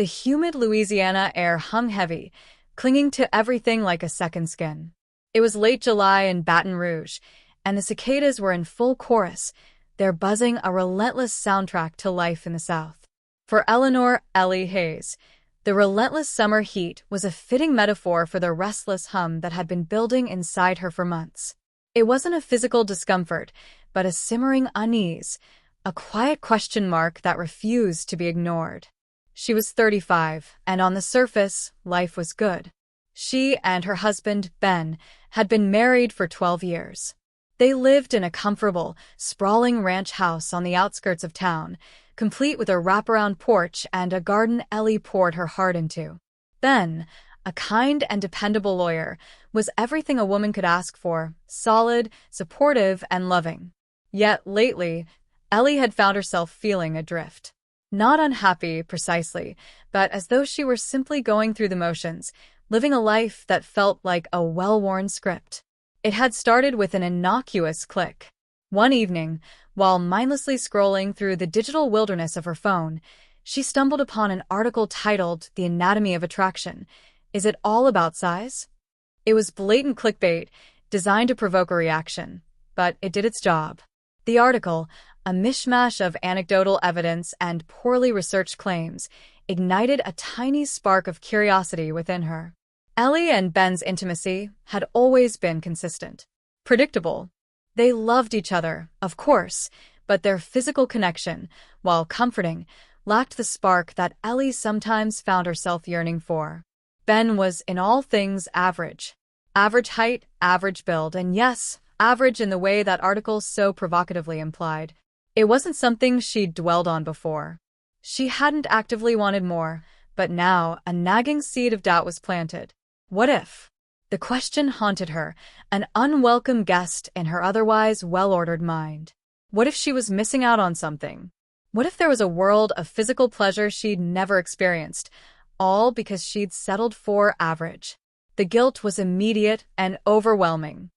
The humid Louisiana air hung heavy, clinging to everything like a second skin. It was late July in Baton Rouge, and the cicadas were in full chorus, their buzzing a relentless soundtrack to life in the South. For Eleanor Ellie Hayes, the relentless summer heat was a fitting metaphor for the restless hum that had been building inside her for months. It wasn't a physical discomfort, but a simmering unease, a quiet question mark that refused to be ignored. She was 35, and on the surface, life was good. She and her husband, Ben, had been married for 12 years. They lived in a comfortable, sprawling ranch house on the outskirts of town, complete with a wraparound porch and a garden Ellie poured her heart into. Ben, a kind and dependable lawyer, was everything a woman could ask for, solid, supportive, and loving. Yet lately, Ellie had found herself feeling adrift. Not unhappy, precisely, but as though she were simply going through the motions, living a life that felt like a well-worn script. It had started with an innocuous click. One evening, while mindlessly scrolling through the digital wilderness of her phone, she stumbled upon an article titled "The Anatomy of Attraction. Is it all about size?" It was blatant clickbait, designed to provoke a reaction, but it did its job. The article, a mishmash of anecdotal evidence and poorly researched claims, ignited a tiny spark of curiosity within her. Ellie and Ben's intimacy had always been consistent. Predictable. They loved each other, of course, but their physical connection, while comforting, lacked the spark that Ellie sometimes found herself yearning for. Ben was in all things average. Average height, average build, and yes, average in the way that article so provocatively implied. It wasn't something she'd dwelled on before. She hadn't actively wanted more, but now a nagging seed of doubt was planted. What if? The question haunted her, an unwelcome guest in her otherwise well-ordered mind. What if she was missing out on something? What if there was a world of physical pleasure she'd never experienced, all because she'd settled for average? The guilt was immediate and overwhelming.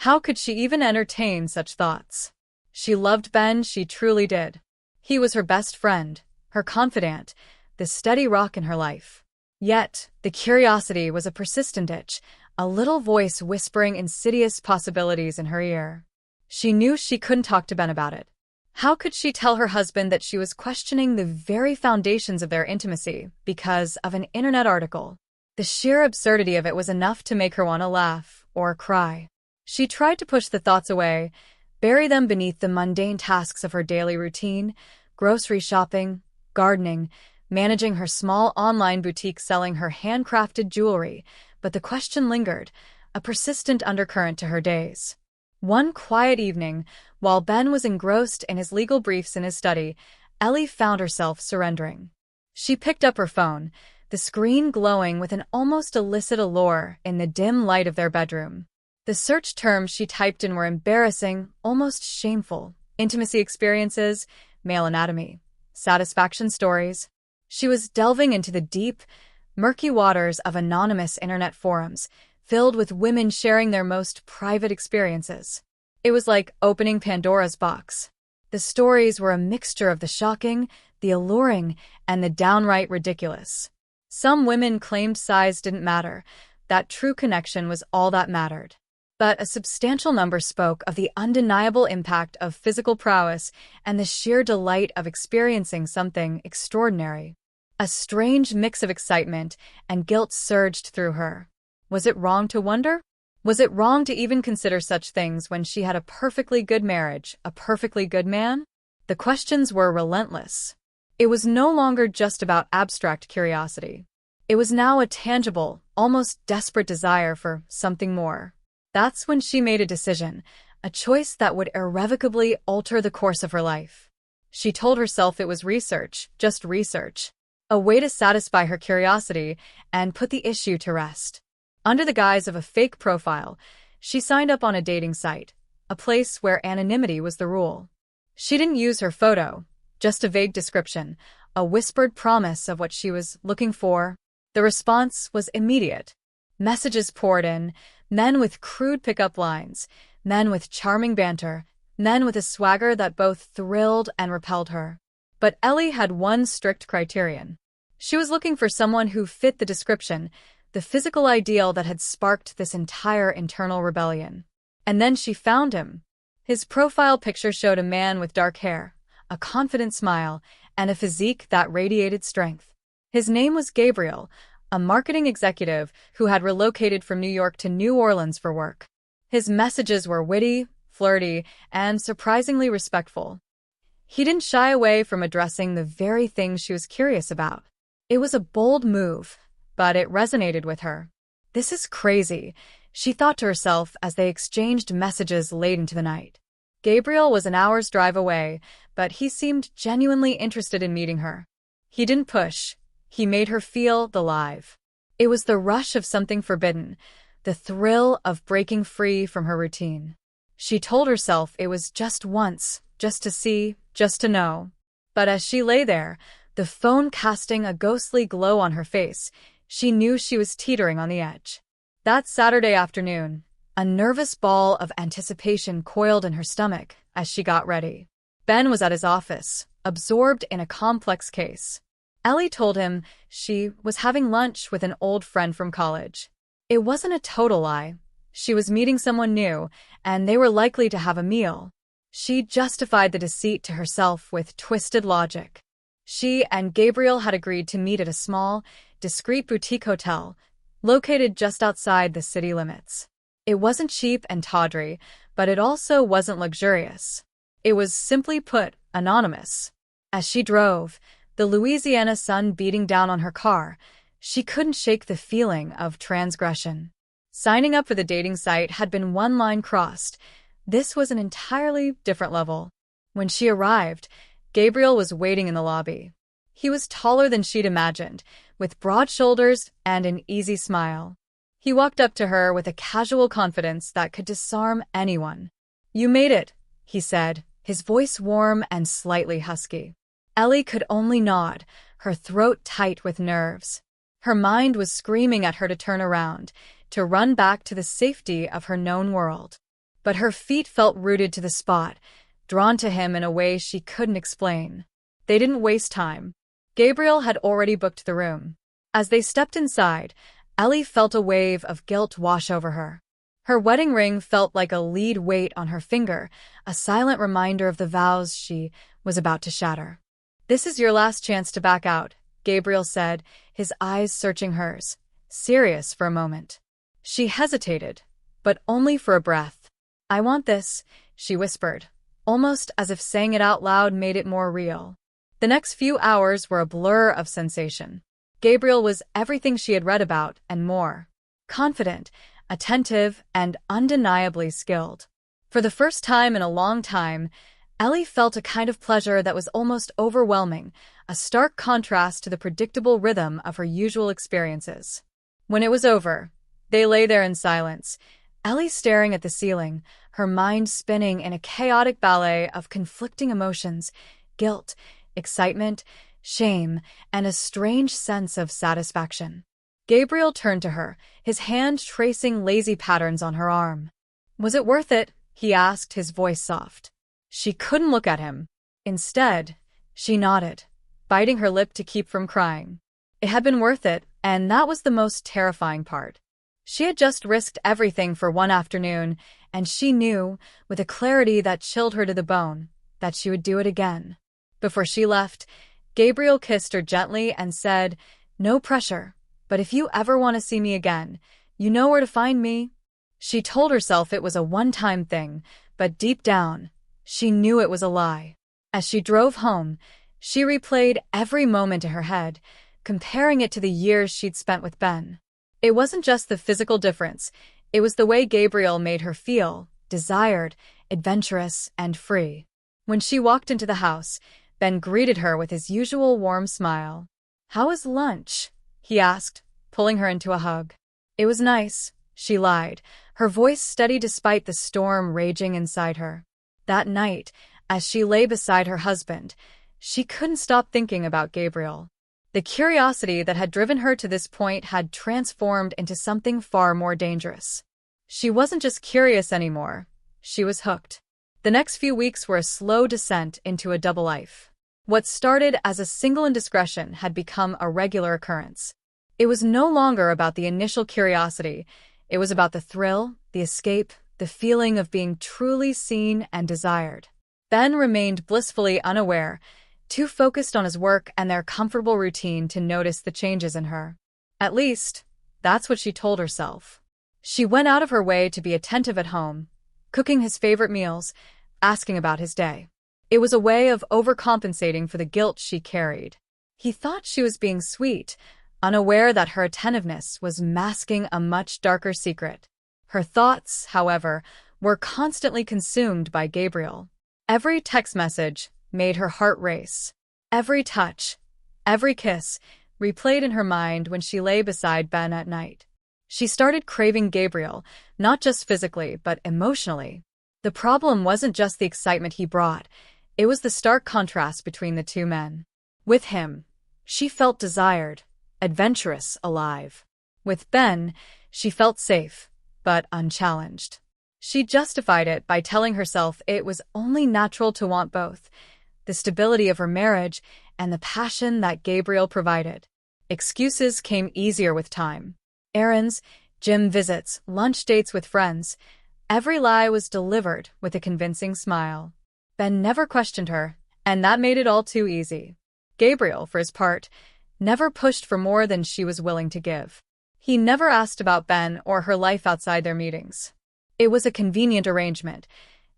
How could she even entertain such thoughts? She loved Ben, she truly did. He was her best friend, her confidant, the steady rock in her life. Yet, the curiosity was a persistent itch, a little voice whispering insidious possibilities in her ear. She knew she couldn't talk to Ben about it. How could she tell her husband that she was questioning the very foundations of their intimacy because of an internet article? The sheer absurdity of it was enough to make her want to laugh or cry. She tried to push the thoughts away, bury them beneath the mundane tasks of her daily routine, grocery shopping, gardening, managing her small online boutique selling her handcrafted jewelry, but the question lingered, a persistent undercurrent to her days. One quiet evening, while Ben was engrossed in his legal briefs in his study, Ellie found herself surrendering. She picked up her phone, the screen glowing with an almost illicit allure in the dim light of their bedroom. The search terms she typed in were embarrassing, almost shameful: intimacy experiences, male anatomy, satisfaction stories. She was delving into the deep, murky waters of anonymous internet forums, filled with women sharing their most private experiences. It was like opening Pandora's box. The stories were a mixture of the shocking, the alluring, and the downright ridiculous. Some women claimed size didn't matter, that true connection was all that mattered. But a substantial number spoke of the undeniable impact of physical prowess and the sheer delight of experiencing something extraordinary. A strange mix of excitement and guilt surged through her. Was it wrong to wonder? Was it wrong to even consider such things when she had a perfectly good marriage, a perfectly good man? The questions were relentless. It was no longer just about abstract curiosity. It was now a tangible, almost desperate desire for something more. That's when she made a decision, a choice that would irrevocably alter the course of her life. She told herself it was research, just research, a way to satisfy her curiosity and put the issue to rest. Under the guise of a fake profile, she signed up on a dating site, a place where anonymity was the rule. She didn't use her photo, just a vague description, a whispered promise of what she was looking for. The response was immediate. Messages poured in, men with crude pickup lines, men with charming banter, men with a swagger that both thrilled and repelled her. But Ellie had one strict criterion: She was looking for someone who fit the description, the physical ideal that had sparked this entire internal rebellion. And then she found him. His profile picture showed a man with dark hair, a confident smile, and a physique that radiated strength. His name was Gabriel, a marketing executive who had relocated from New York to New Orleans for work. His messages were witty, flirty, and surprisingly respectful. He didn't shy away from addressing the very things she was curious about. It was a bold move, but it resonated with her. This is crazy, she thought to herself as they exchanged messages late into the night. Gabriel was an hour's drive away, but he seemed genuinely interested in meeting her. He didn't push. He made her feel alive. It was the rush of something forbidden, the thrill of breaking free from her routine. She told herself it was just once, just to see, just to know. But as she lay there, the phone casting a ghostly glow on her face, she knew she was teetering on the edge. That Saturday afternoon, a nervous ball of anticipation coiled in her stomach as she got ready. Ben was at his office, absorbed in a complex case. Ellie told him she was having lunch with an old friend from college. It wasn't a total lie. She was meeting someone new, and they were likely to have a meal. She justified the deceit to herself with twisted logic. She and Gabriel had agreed to meet at a small, discreet boutique hotel, located just outside the city limits. It wasn't cheap and tawdry, but it also wasn't luxurious. It was, simply put, anonymous. As she drove, the Louisiana sun beating down on her car, she couldn't shake the feeling of transgression. Signing up for the dating site had been one line crossed. This was an entirely different level. When she arrived, Gabriel was waiting in the lobby. He was taller than she'd imagined, with broad shoulders and an easy smile. He walked up to her with a casual confidence that could disarm anyone. "You made it," he said, his voice warm and slightly husky. Ellie could only nod, her throat tight with nerves. Her mind was screaming at her to turn around, to run back to the safety of her known world. But her feet felt rooted to the spot, drawn to him in a way she couldn't explain. They didn't waste time. Gabriel had already booked the room. As they stepped inside, Ellie felt a wave of guilt wash over her. Her wedding ring felt like a lead weight on her finger, a silent reminder of the vows she was about to shatter. "This is your last chance to back out," Gabriel said, his eyes searching hers, serious for a moment. She hesitated, but only for a breath. "I want this," she whispered, almost as if saying it out loud made it more real. The next few hours were a blur of sensation. Gabriel was everything she had read about and more. Confident, attentive, and undeniably skilled. For the first time in a long time, Ellie felt a kind of pleasure that was almost overwhelming, a stark contrast to the predictable rhythm of her usual experiences. When it was over, they lay there in silence, Ellie staring at the ceiling, her mind spinning in a chaotic ballet of conflicting emotions, guilt, excitement, shame, and a strange sense of satisfaction. Gabriel turned to her, his hand tracing lazy patterns on her arm. "Was it worth it?" he asked, his voice soft. She couldn't look at him. Instead, she nodded, biting her lip to keep from crying. It had been worth it, and that was the most terrifying part. She had just risked everything for one afternoon, and she knew, with a clarity that chilled her to the bone, that she would do it again. Before she left, Gabriel kissed her gently and said, "No pressure, but if you ever want to see me again, you know where to find me." She told herself it was a one-time thing, but deep down, she knew it was a lie. As she drove home, she replayed every moment in her head, comparing it to the years she'd spent with Ben. It wasn't just the physical difference, it was the way Gabriel made her feel, desired, adventurous, and free. When she walked into the house, Ben greeted her with his usual warm smile. "How was lunch?" he asked, pulling her into a hug. "It was nice," she lied, her voice steady despite the storm raging inside her. That night, as she lay beside her husband, she couldn't stop thinking about Gabriel. The curiosity that had driven her to this point had transformed into something far more dangerous. She wasn't just curious anymore, she was hooked. The next few weeks were a slow descent into a double life. What started as a single indiscretion had become a regular occurrence. It was no longer about the initial curiosity. It was about the thrill, the escape, the feeling of being truly seen and desired. Ben remained blissfully unaware, too focused on his work and their comfortable routine to notice the changes in her. At least, that's what she told herself. She went out of her way to be attentive at home, cooking his favorite meals, asking about his day. It was a way of overcompensating for the guilt she carried. He thought she was being sweet, unaware that her attentiveness was masking a much darker secret. Her thoughts, however, were constantly consumed by Gabriel. Every text message made her heart race. Every touch, every kiss, replayed in her mind when she lay beside Ben at night. She started craving Gabriel, not just physically, but emotionally. The problem wasn't just the excitement he brought, it was the stark contrast between the two men. With him, she felt desired, adventurous, alive. With Ben, she felt safe, but unchallenged. She justified it by telling herself it was only natural to want both, the stability of her marriage and the passion that Gabriel provided. Excuses came easier with time. Errands, gym visits, lunch dates with friends. Every lie was delivered with a convincing smile. Ben never questioned her, and that made it all too easy. Gabriel, for his part, never pushed for more than she was willing to give. He never asked about Ben or her life outside their meetings. It was a convenient arrangement.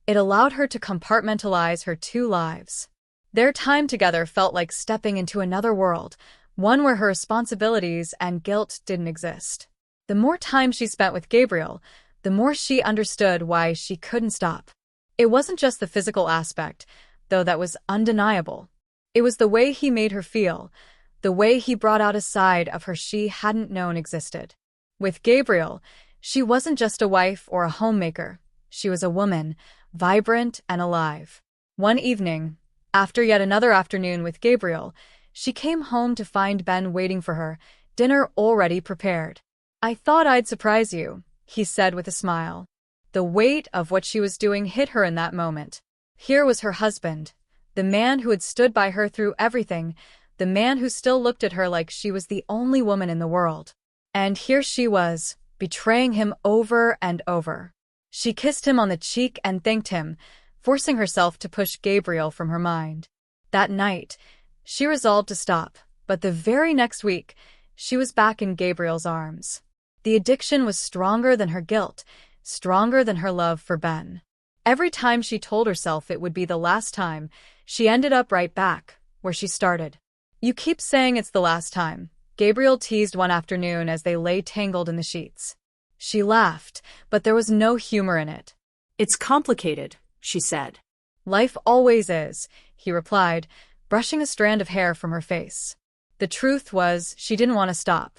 It allowed her to compartmentalize her two lives. Their time together felt like stepping into another world, one where her responsibilities and guilt didn't exist. The more time she spent with Gabriel, the more she understood why she couldn't stop. It wasn't just the physical aspect, though that was undeniable. It was the way he made her feel, the way he brought out a side of her she hadn't known existed. With Gabriel, she wasn't just a wife or a homemaker. She was a woman, vibrant and alive. One evening, after yet another afternoon with Gabriel, she came home to find Ben waiting for her, dinner already prepared. "I thought I'd surprise you," he said with a smile. The weight of what she was doing hit her in that moment. Here was her husband, the man who had stood by her through everything, the man who still looked at her like she was the only woman in the world. And here she was, betraying him over and over. She kissed him on the cheek and thanked him, forcing herself to push Gabriel from her mind. That night, she resolved to stop, but the very next week, she was back in Gabriel's arms. The addiction was stronger than her guilt, stronger than her love for Ben. Every time she told herself it would be the last time, she ended up right back, where she started. "You keep saying it's the last time," Gabriel teased one afternoon as they lay tangled in the sheets. She laughed, but there was no humor in it. "It's complicated," she said. "Life always is," he replied, brushing a strand of hair from her face. The truth was, she didn't want to stop.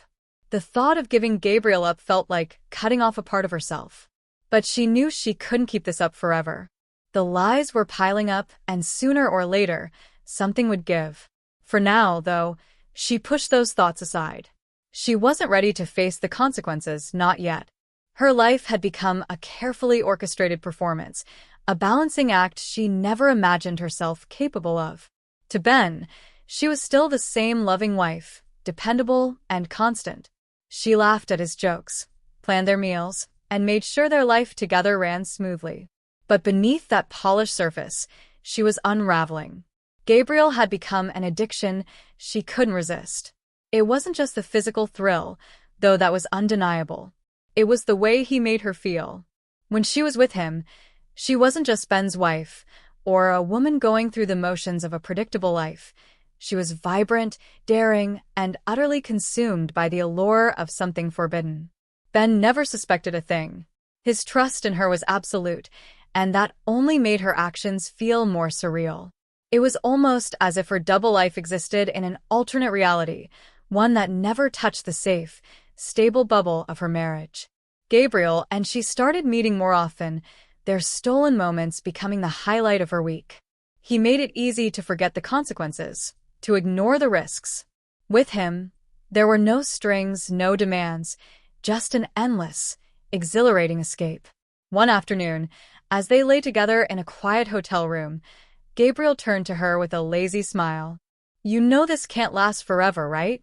The thought of giving Gabriel up felt like cutting off a part of herself. But she knew she couldn't keep this up forever. The lies were piling up, and sooner or later, something would give. For now, though, she pushed those thoughts aside. She wasn't ready to face the consequences, not yet. Her life had become a carefully orchestrated performance, a balancing act she never imagined herself capable of. To Ben, she was still the same loving wife, dependable and constant. She laughed at his jokes, planned their meals, and made sure their life together ran smoothly. But beneath that polished surface, she was unraveling. Gabriel had become an addiction she couldn't resist. It wasn't just the physical thrill, though that was undeniable. It was the way he made her feel. When she was with him, she wasn't just Ben's wife, or a woman going through the motions of a predictable life. She was vibrant, daring, and utterly consumed by the allure of something forbidden. Ben never suspected a thing. His trust in her was absolute, and that only made her actions feel more surreal. It was almost as if her double life existed in an alternate reality, one that never touched the safe, stable bubble of her marriage. Gabriel and she started meeting more often, their stolen moments becoming the highlight of her week. He made it easy to forget the consequences, to ignore the risks. With him, there were no strings, no demands, just an endless, exhilarating escape. One afternoon, as they lay together in a quiet hotel room, Gabriel turned to her with a lazy smile. You know this can't last forever, right?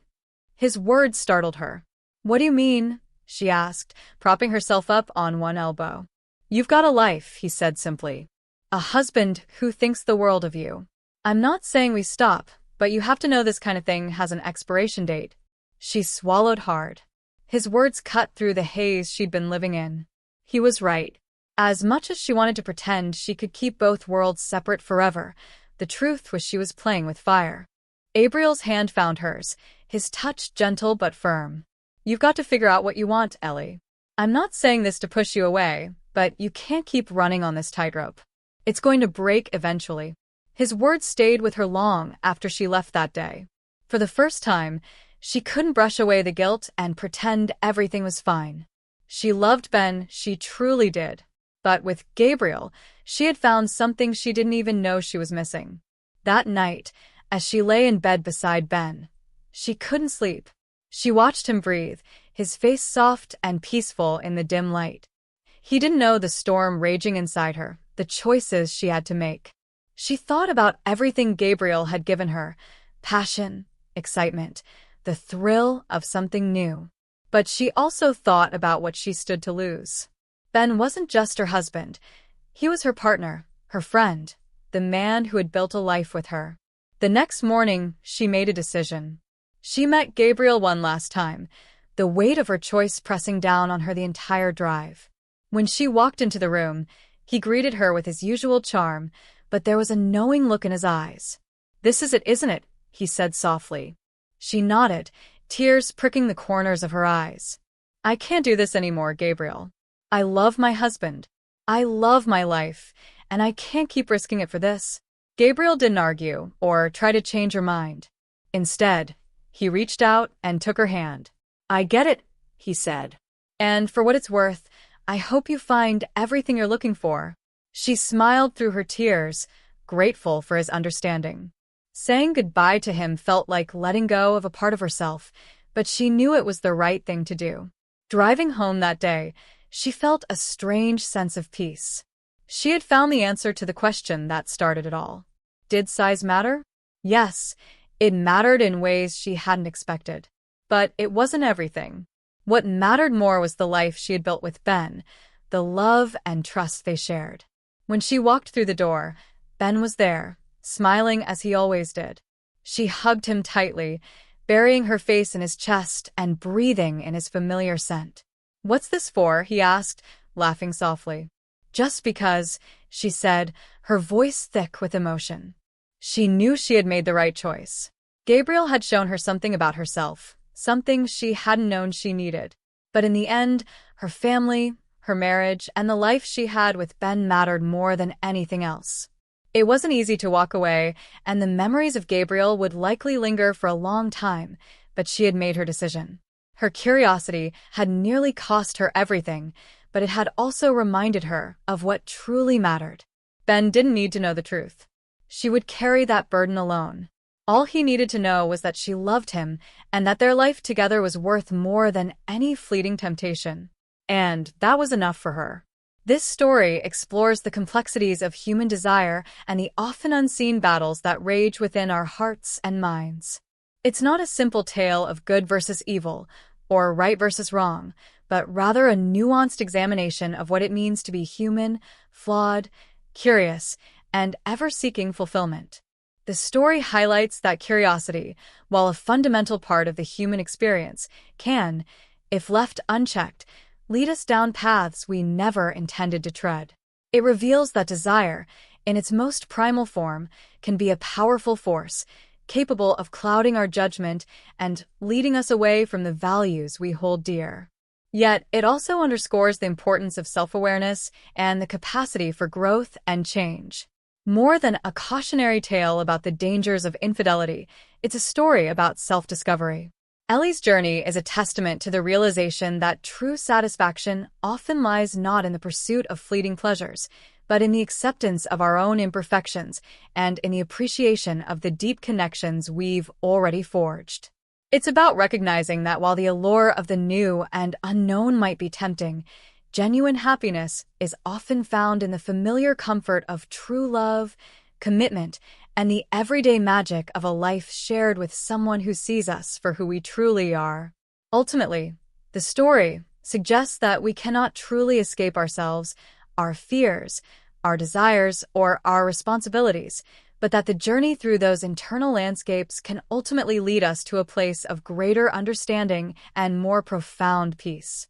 His words startled her. What do you mean? She asked, propping herself up on one elbow. You've got a life, he said simply. A husband who thinks the world of you. I'm not saying we stop, but you have to know this kind of thing has an expiration date. She swallowed hard. His words cut through the haze she'd been living in. He was right. As much as she wanted to pretend she could keep both worlds separate forever, the truth was she was playing with fire. Gabriel's hand found hers, his touch gentle but firm. You've got to figure out what you want, Ellie. I'm not saying this to push you away, but you can't keep running on this tightrope. It's going to break eventually. His words stayed with her long after she left that day. For the first time, she couldn't brush away the guilt and pretend everything was fine. She loved Ben, she truly did. But with Gabriel, she had found something she didn't even know she was missing. That night, as she lay in bed beside Ben, she couldn't sleep. She watched him breathe, his face soft and peaceful in the dim light. He didn't know the storm raging inside her, the choices she had to make. She thought about everything Gabriel had given her, passion, excitement, the thrill of something new. But she also thought about what she stood to lose. Ben wasn't just her husband. He was her partner, her friend, the man who had built a life with her. The next morning, she made a decision. She met Gabriel one last time, the weight of her choice pressing down on her the entire drive. When she walked into the room, he greeted her with his usual charm, but there was a knowing look in his eyes. This is it, isn't it? He said softly. She nodded, tears pricking the corners of her eyes. I can't do this anymore, Gabriel. I love my husband. I love my life, and I can't keep risking it for this. Gabriel didn't argue or try to change her mind. Instead, he reached out and took her hand. I get it, he said. And for what it's worth, I hope you find everything you're looking for. She smiled through her tears, grateful for his understanding. Saying goodbye to him felt like letting go of a part of herself, but she knew it was the right thing to do. Driving home that day, she felt a strange sense of peace. She had found the answer to the question that started it all. Did size matter? Yes, it mattered in ways she hadn't expected. But it wasn't everything. What mattered more was the life she had built with Ben, the love and trust they shared. When she walked through the door, Ben was there, smiling as he always did. She hugged him tightly, burying her face in his chest and breathing in his familiar scent. What's this for? He asked, laughing softly. Just because, she said, her voice thick with emotion. She knew she had made the right choice. Gabriel had shown her something about herself, something she hadn't known she needed. But in the end, her family, her marriage, and the life she had with Ben mattered more than anything else. It wasn't easy to walk away, and the memories of Gabriel would likely linger for a long time, but she had made her decision. Her curiosity had nearly cost her everything, but it had also reminded her of what truly mattered. Ben didn't need to know the truth. She would carry that burden alone. All he needed to know was that she loved him and that their life together was worth more than any fleeting temptation. And that was enough for her. This story explores the complexities of human desire and the often unseen battles that rage within our hearts and minds. It's not a simple tale of good versus evil, or right versus wrong, but rather a nuanced examination of what it means to be human, flawed, curious, and ever-seeking fulfillment. The story highlights that curiosity, while a fundamental part of the human experience, can, if left unchecked, lead us down paths we never intended to tread. It reveals that desire, in its most primal form, can be a powerful force, capable of clouding our judgment and leading us away from the values we hold dear. Yet, it also underscores the importance of self-awareness and the capacity for growth and change. More than a cautionary tale about the dangers of infidelity, it's a story about self-discovery. Ellie's journey is a testament to the realization that true satisfaction often lies not in the pursuit of fleeting pleasures, but in the acceptance of our own imperfections and in the appreciation of the deep connections we've already forged. It's about recognizing that while the allure of the new and unknown might be tempting, genuine happiness is often found in the familiar comfort of true love, commitment, and the everyday magic of a life shared with someone who sees us for who we truly are. Ultimately, the story suggests that we cannot truly escape ourselves, our fears, our desires, or our responsibilities, but that the journey through those internal landscapes can ultimately lead us to a place of greater understanding and more profound peace.